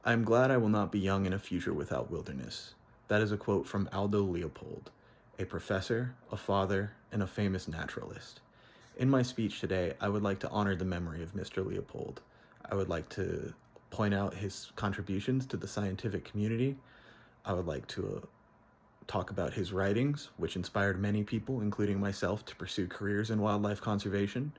I am glad I will not be young in a future without wilderness. That is a quote from Aldo Leopold, a professor, a father, and a famous naturalist. In my speech today, I would like to honor the memory of Mr. Leopold. I would like to point out his contributions to the scientific community. I would like to talk about his writings, which inspired many people, including myself, to pursue careers in wildlife conservation.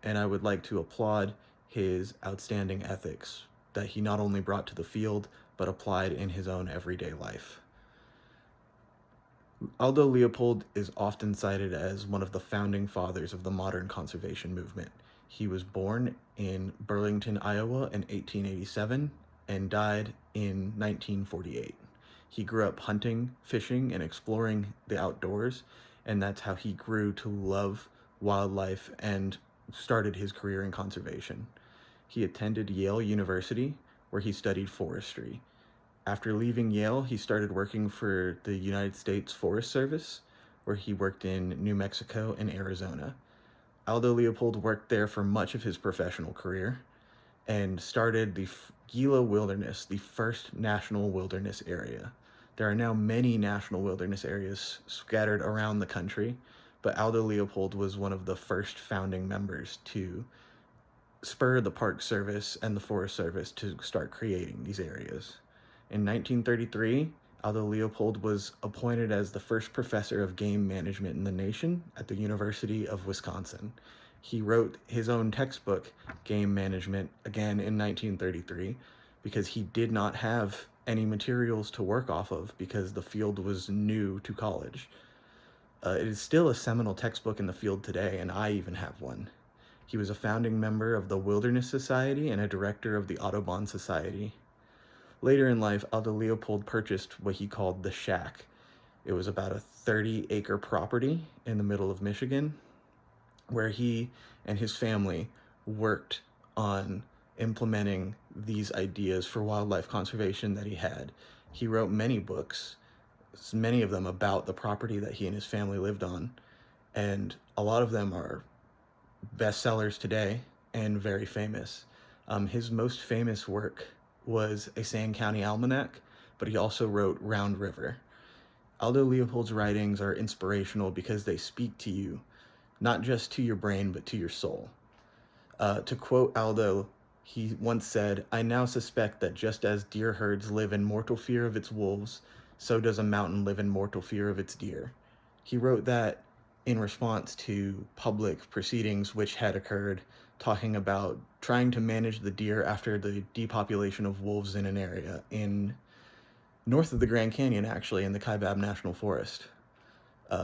And I would like to applaud his outstanding ethics that he not only brought to the field, but applied in his own everyday life. Aldo Leopold is often cited as one of the founding fathers of the modern conservation movement. He was born in Burlington, Iowa in 1887 and died in 1948. He grew up hunting, fishing, and exploring the outdoors, and that's how he grew to love wildlife and started his career in conservation. He attended Yale University, where he studied forestry. After leaving Yale, he started working for the United States Forest Service, where he worked in New Mexico and Arizona. Aldo Leopold worked there for much of his professional career and started the Gila Wilderness, the first national wilderness area. There are now many national wilderness areas scattered around the country, but Aldo Leopold was one of the first founding members to spur the Park Service and the Forest Service to start creating these areas. In 1933, Aldo Leopold was appointed as the first professor of game management in the nation at the University of Wisconsin. He wrote his own textbook, Game Management, again in 1933, because he did not have any materials to work off of because the field was new to college. It is still a seminal textbook in the field today, and I even have one. He was a founding member of the Wilderness Society and a director of the Audubon Society. Later in life, Aldo Leopold purchased what he called the Shack. It was about a 30-acre property in the middle of Michigan, where he and his family worked on implementing these ideas for wildlife conservation that he had. He wrote many books, many of them about the property that he and his family lived on, and a lot of them are bestsellers today and very famous. His most famous work was a Sand County Almanac, but he also wrote Round River. Aldo Leopold's writings are inspirational because they speak to you, not just to your brain, but to your soul. To quote Aldo, he once said, "I now suspect that just as deer herds live in mortal fear of its wolves, so does a mountain live in mortal fear of its deer." He wrote that in response to public proceedings which had occurred, talking about trying to manage the deer after the depopulation of wolves in an area in north of the Grand Canyon, actually, in the Kaibab National Forest.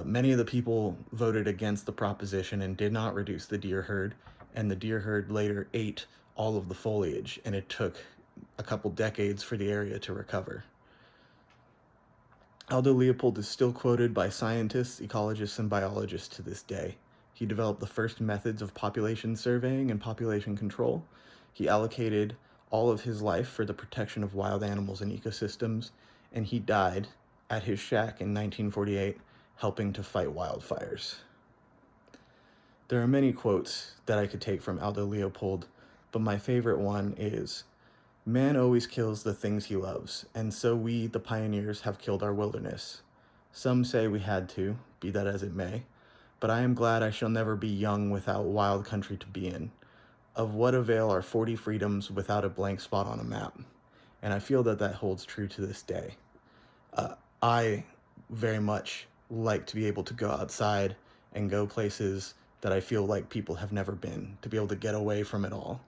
Many of the people voted against the proposition and did not reduce the deer herd, and the deer herd later ate all of the foliage, and it took a couple decades for the area to recover. Aldo Leopold is still quoted by scientists, ecologists, and biologists to this day. He developed the first methods of population surveying and population control. He allocated all of his life for the protection of wild animals and ecosystems, and he died at his shack in 1948, helping to fight wildfires. There are many quotes that I could take from Aldo Leopold, but my favorite one is, "Man always kills the things he loves, and so we, the pioneers, have killed our wilderness. Some say we had to, be that as it may, but I am glad I shall never be young without wild country to be in. Of what avail are 40 freedoms without a blank spot on a map?" And I feel that that holds true to this day. I very much like to be able to go outside and go places that I feel like people have never been, to be able to get away from it all.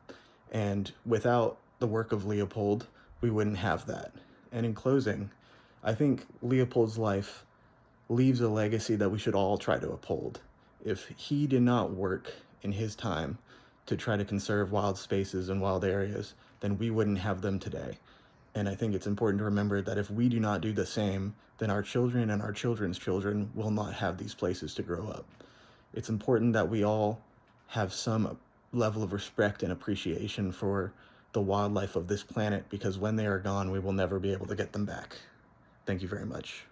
And without the work of Leopold, we wouldn't have that. And in closing, I think Leopold's life leaves a legacy that we should all try to uphold. If he did not work in his time to try to conserve wild spaces and wild areas, then we wouldn't have them today. And I think it's important to remember that if we do not do the same, then our children and our children's children will not have these places to grow up. It's important that we all have some level of respect and appreciation for the wildlife of this planet, because when they are gone, we will never be able to get them back. Thank you very much.